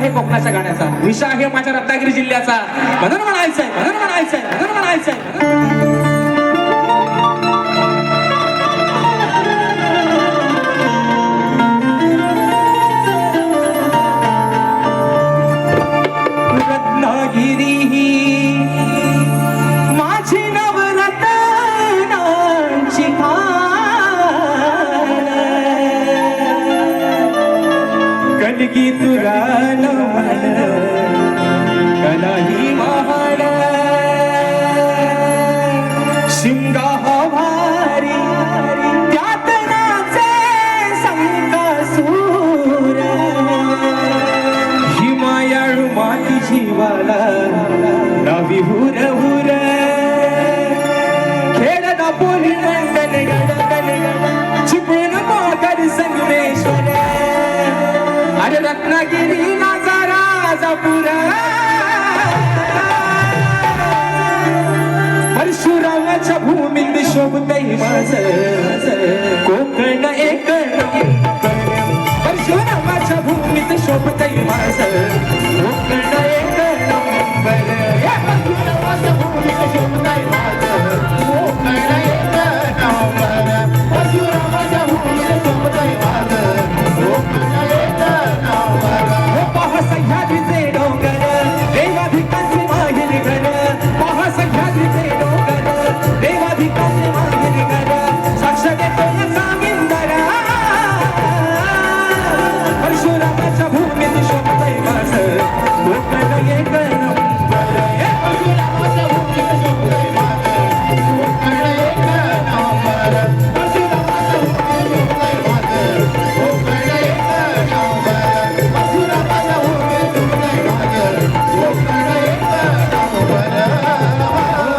आहे कोकणाच्या गाण्याचा, विषय आहे माझ्या रत्नागिरी जिल्ह्याचा. म्हणून म्हणायचंय, म्हणून म्हणायचंय, म्हणून म्हणायचंय. रत्नागिरी ही माझी नवरत्नांची खाण, कणगी तुला नमन कलाही महान. शिमगा हा भारी त्यात नाचे संकासूर, हिमायाळू माती जीवाला नावी हुर हुर. खेळदा पोली मंडन गड चिपळूण मोकर संगमेश्वर. अरे रत्नागिरी माझा राजापूर, परशुरामाच्या भूमीत शोभतय माझं कोकण एक नंबर. परशुरामाच्या भूमीत शोभतय माझं कोकण